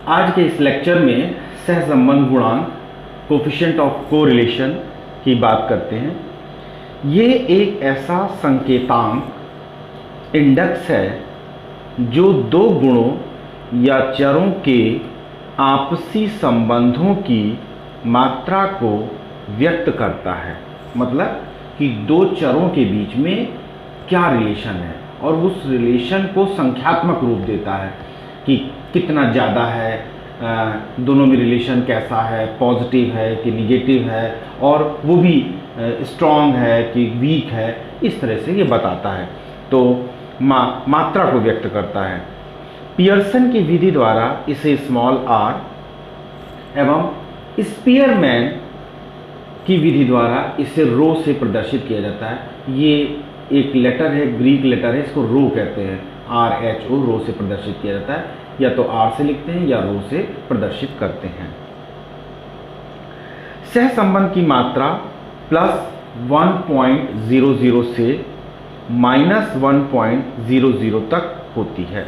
आज के इस लेक्चर में सहसंबंध गुणांक कोफिशिएंट ऑफ कोरिलेशन की बात करते हैं। ये एक ऐसा संकेतांक इंडेक्स है जो दो गुणों या चरों के आपसी संबंधों की मात्रा को व्यक्त करता है। मतलब कि दो चरों के बीच में क्या रिलेशन है और उस रिलेशन को संख्यात्मक रूप देता है कि कितना ज़्यादा है, दोनों में रिलेशन कैसा है, पॉजिटिव है कि निगेटिव है, और वो भी स्ट्रॉन्ग है कि वीक है, इस तरह से ये बताता है। तो मात्रा को व्यक्त करता है। पियर्सन की विधि द्वारा इसे स्मॉल आर एवं स्पीयरमैन की विधि द्वारा इसे रो से प्रदर्शित किया जाता है। ये एक लेटर है, ग्रीक लेटर है, इसको रो कहते हैं। RHO रो से प्रदर्शित किया जाता है, या तो R से लिखते हैं या रो से प्रदर्शित करते हैं। सहसंबंध की मात्रा +1.00 से -1.00 तक होती है।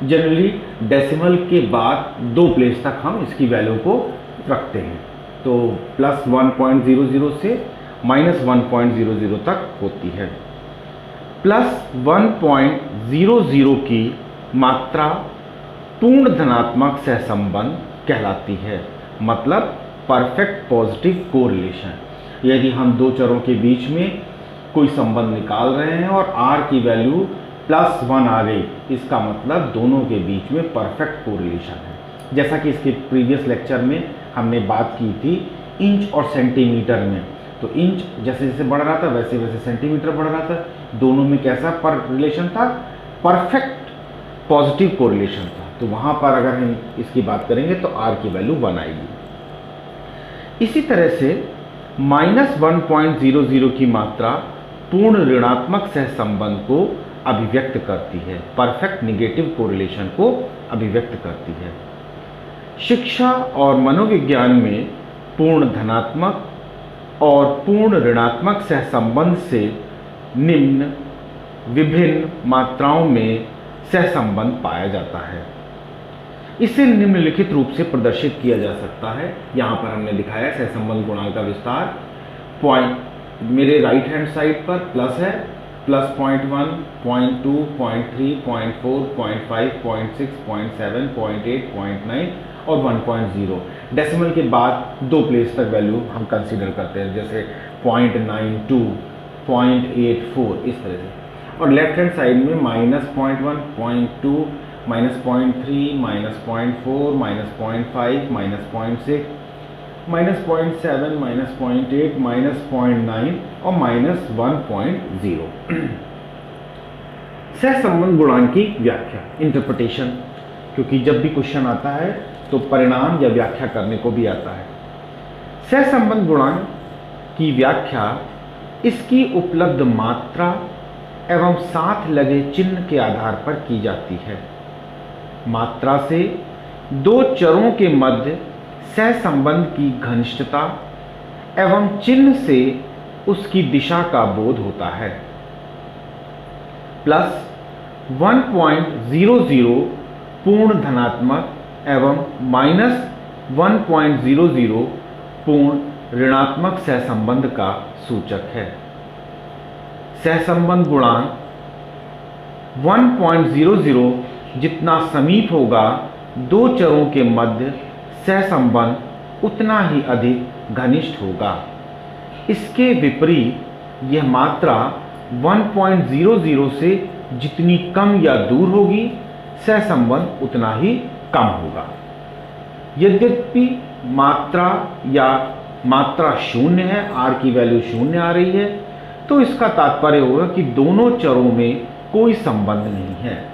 जनरली डेसिमल के बाद 2 प्लेस तक हम इसकी वैल्यू को रखते हैं। तो +1.00 से -1.00 तक होती है। +1.00 की मात्रा पूर्ण धनात्मक सहसंबंध कहलाती है। मतलब परफेक्ट पॉजिटिव कोरिलेशन। यदि हम दो चरों के बीच में कोई संबंध निकाल रहे हैं और R की वैल्यू +1 आ गई, इसका मतलब दोनों के बीच में परफेक्ट कोरिलेशन है। जैसा कि इसके प्रीवियस लेक्चर में हमने बात की थी इंच और सेंटीमीटर में। तो इंच जैसे जैसे बढ़ रहा था वैसे वैसे सेंटीमीटर बढ़ रहा था। दोनों में कैसा रिलेशन था? परफेक्ट पॉजिटिव कोरिलेशन था। तो वहाँ पर अगर हम इसकी बात करेंगे तो R की वैल्यू 1 आएगी। इसी तरह से -1.00 की मात्रा पूर्ण ऋणात्मक सहसंबंध को अभिव्यक्त करती है, परफेक्ट निगेटिव कोरिलेशन को अभिव्यक्त करती है। शिक्षा और मनोविज्ञान में पूर्ण धनात्मक और पूर्ण ऋणात्मक सहसंबंध से निम्न विभिन्न मात्राओं में सहसंबंध पाया जाता है। इसे निम्नलिखित रूप से प्रदर्शित किया जा सकता है। यहाँ पर हमने दिखाया सहसंबंध गुणांक का विस्तार। पॉइंट मेरे राइट हैंड साइड पर प्लस है, +0.1, 0.2, 0.3, 0.4, 0.5, 0.6, 0.7, 0.8, 0.9 और 1.0। डेसिमल के बाद 2 प्लेस तक वैल्यू हम कंसीडर करते हैं, जैसे 0.92, 0.84, इस तरह से। और लेफ्ट हैंड साइड में -0.1, 0.2, -0.3, -0.4, -0.5, -0.6, -0.7, -0.8, -0.9 और -1.0। सहसंबंध गुणांक की व्याख्या, इंटरप्रिटेशन, क्योंकि जब भी क्वेश्चन आता है तो परिणाम या व्याख्या करने को भी आता है। सहसंबंध गुणांक की व्याख्या इसकी उपलब्ध मात्रा एवं साथ लगे चिन्ह के आधार पर की जाती है। मात्रा से दो चरों के मध्य सहसंबंध की घनिष्ठता एवं चिन्ह से उसकी दिशा का बोध होता है। +1.00 पूर्ण धनात्मक एवं -1.00 पूर्ण ऋणात्मक सहसंबंध का सूचक है। सहसंबंध गुणांक 1.00 जितना समीप होगा दो चरों के मध्य सहसंबंध उतना ही अधिक घनिष्ठ होगा। इसके विपरीत यह मात्रा 1.00 से जितनी कम या दूर होगी सहसंबंध उतना ही कम होगा। यद्यपि मात्रा शून्य है, R की वैल्यू 0 आ रही है, तो इसका तात्पर्य होगा कि दोनों चरों में कोई संबंध नहीं है।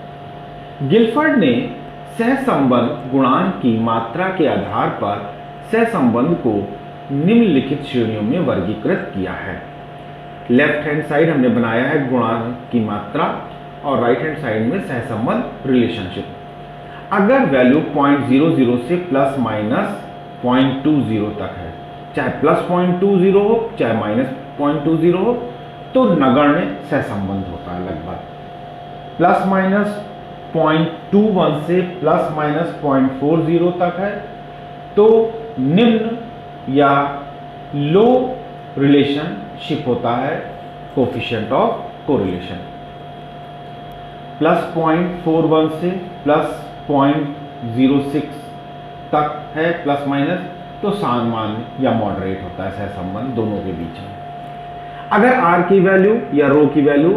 गिलफर्ड ने सहसंबंध गुणांक की मात्रा के आधार पर सहसंबंध को निम्नलिखित श्रेणियों में वर्गीकृत किया है। लेफ्ट हैंड साइड हमने बनाया है गुणांक की मात्रा और राइट हैंड साइड में सहसंबंध रिलेशनशिप। अगर वैल्यू 0.00 से ±0.20 तक है, चाहे +0.20 हो चाहे -0.20 हो, तो नगण्य सहसंबंध होता है। लगभग 0.21 से प्लस माइनस 0.40 तक है तो निम्न या लो रिलेशनशिप होता है कोफिशिएंट ऑफ कोरिलेशन। प्लस 0.41 से प्लस 0.06 तक है प्लस माइनस, तो सामान्य या मॉडरेट होता है सहसंबंध दोनों के बीच में। अगर आर की वैल्यू या रो की वैल्यू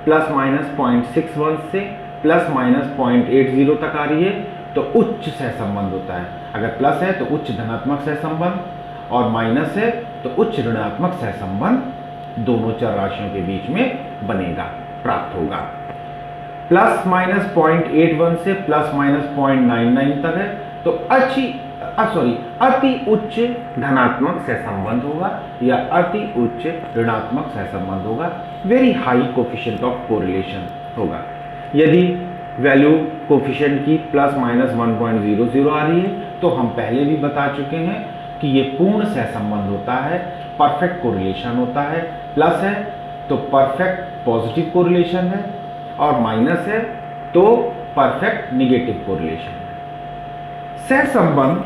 प्लस माइनस 0.61 से प्लस माइनस 0.80 तक आ रही है तो उच्च सहसंबंध होता है। अगर प्लस है तो उच्च धनात्मक सहसंबंध और माइनस है तो उच्च ऋणात्मक सहसंबंध दोनों चर राशियों के बीच में बनेगा, प्राप्त होगा। प्लस माइनस 0.81 से प्लस माइनस 0.99 तक है तो अति उच्च धनात्मक सहसंबंध होगा या अति उच्च ऋणात्मक सहसंबंध होगा, very high coefficient of correlation होगा। यदि वैल्यू कोफिशिएंट की प्लस माइनस 1.00 आ रही है तो हम पहले भी बता चुके हैं कि ये पूर्ण सहसंबंध होता है, परफेक्ट कोरिलेशन होता है। प्लस है तो परफेक्ट पॉजिटिव कोरिलेशन है और माइनस है तो परफेक्ट निगेटिव कोरिलेशन है। सहसंबंध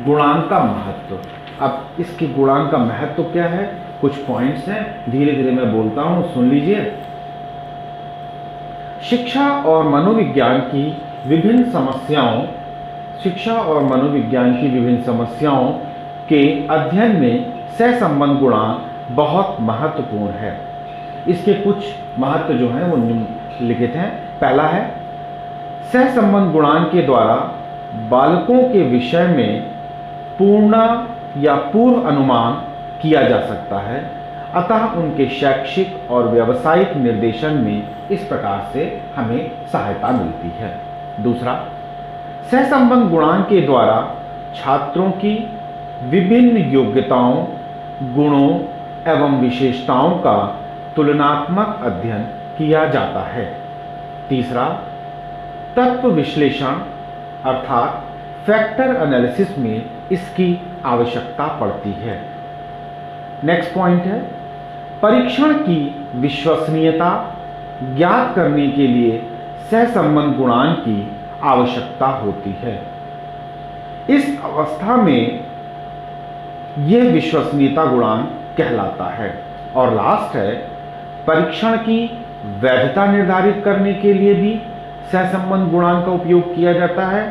गुणांक का महत्व। अब इसके गुणांक का महत्व क्या है, कुछ पॉइंट्स हैं, धीरे धीरे मैं बोलता हूं, सुन लीजिए। शिक्षा और मनोविज्ञान की विभिन्न समस्याओं के अध्ययन में सहसंबंध गुणांक बहुत महत्वपूर्ण है। इसके कुछ महत्व जो है वो निम्नलिखित हैं। पहला है, सहसंबंध गुणांक के द्वारा बालकों के विषय में पूर्ण या पूर्व अनुमान किया जा सकता है, अतः उनके शैक्षिक और व्यावसायिक निर्देशन में इस प्रकार से हमें सहायता मिलती है। दूसरा, सहसंबंध गुणांक के द्वारा छात्रों की विभिन्न योग्यताओं, गुणों एवं विशेषताओं का तुलनात्मक अध्ययन किया जाता है। तीसरा, तत्व विश्लेषण अर्थात फैक्टर एनालिसिस में इसकी आवश्यकता पड़ती है। नेक्स्ट पॉइंट है, परीक्षण की विश्वसनीयता ज्ञात करने के लिए सहसंबंध गुणांक की आवश्यकता होती है। इस अवस्था में यह विश्वसनीयता गुणांक कहलाता है। और लास्ट है, परीक्षण की वैधता निर्धारित करने के लिए भी सहसंबंध गुणांक का उपयोग किया जाता है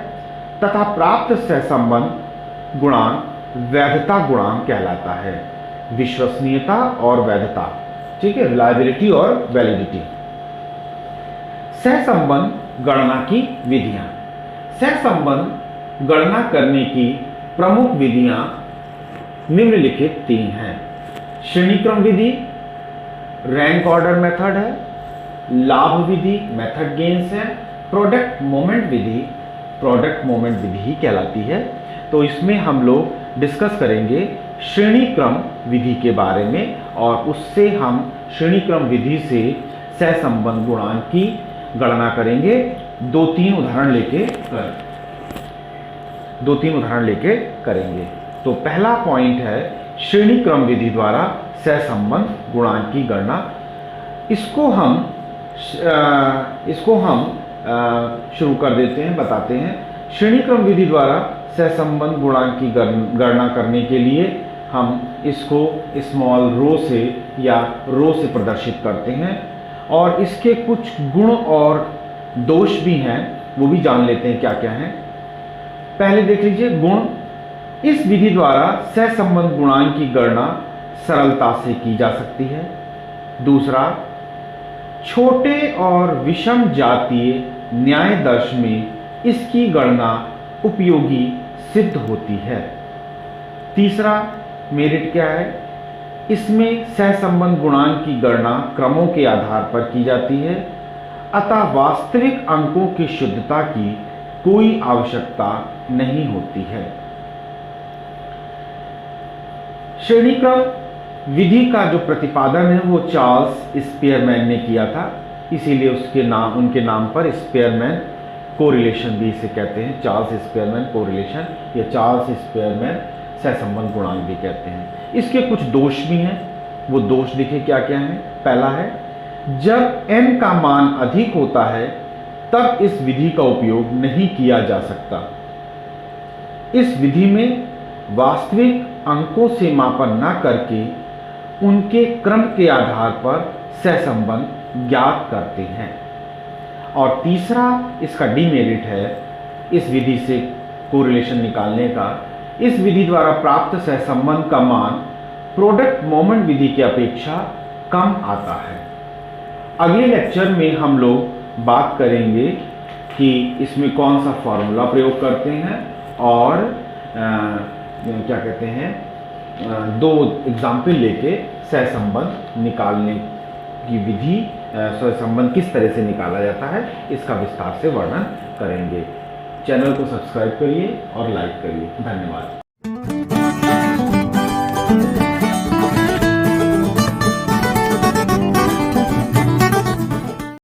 तथा प्राप्त सहसंबंध गुणांक वैधता गुणांक कहलाता है। विश्वसनीयता और वैधता, ठीक है, रिलायबिलिटी और वैलिडिटी। सहसंबंध गणना की विधियां। सहसंबंध गणना करने की प्रमुख विधियां निम्नलिखित 3 हैं। श्रेणीक्रम विधि, रैंक ऑर्डर मेथड है, लाभ विधि, मेथड गेन्स है, प्रोडक्ट मोमेंट विधि ही कहलाती है। तो इसमें हम लोग डिस्कस करेंगे श्रेणीक्रम विधि के बारे में और उससे हम श्रेणीक्रम विधि से सहसंबंध गुणांक की गणना करेंगे। 2-3 उदाहरण लेके करेंगे। तो पहला पॉइंट है श्रेणीक्रम विधि द्वारा सहसंबंध गुणांक की गणना। इसको हम शुरू कर देते हैं, बताते हैं। श्रेणीक्रम विधि द्वारा सहसंबंध गुणांक की गणना करने के लिए हम इसको स्मॉल रो से या रो से प्रदर्शित करते हैं और इसके कुछ गुण और दोष भी हैं, वो भी जान लेते हैं क्या क्या हैं। पहले देख लीजिए गुण। इस विधि द्वारा सहसंबंध गुणांक की गणना सरलता से की जा सकती है। दूसरा, छोटे और विषम जातीय न्याय दर्श में इसकी गणना उपयोगी सिद्ध होती है। तीसरा मेरिट क्या है, इसमें सहसंबंध गुणांक की गणना क्रमों के आधार पर की जाती है, अतः वास्तविक अंकों की शुद्धता की कोई आवश्यकता नहीं होती है। श्रेणीक्रम विधि का जो प्रतिपादन है वो चार्ल्स स्पीयरमैन ने किया था, इसीलिए उनके नाम पर स्पीयरमैन कोरिलेशन भी इसे कहते हैं। चार्ल्स स्पीयरमैन कोरिलेशन या चार्ल्स स्पीयरमैन सहसंबंध गुणांक भी कहते हैं। इसके कुछ दोष भी हैं, वो दोष देखिए क्या क्या हैं। पहला है, जब n का मान अधिक होता है तब इस विधि का उपयोग नहीं किया जा सकता। इस विधि में वास्तविक अंकों से मापन न करके उनके क्रम के आधार पर सहसंबंध ज्ञात करते हैं। और तीसरा इसका डीमेरिट है इस विधि से कोरिलेशन निकालने का, इस विधि द्वारा प्राप्त सहसंबंध का मान प्रोडक्ट मोमेंट विधि की अपेक्षा कम आता है। अगले लेक्चर में हम लोग बात करेंगे कि इसमें कौन सा फॉर्मूला प्रयोग करते हैं और क्या कहते हैं, दो एग्जाम्पल लेके सहसंबंध निकालने की विधि, सहसंबंध किस तरह से निकाला जाता है, इसका विस्तार से वर्णन करेंगे। चैनल को सब्सक्राइब करिए और लाइक करिए। धन्यवाद।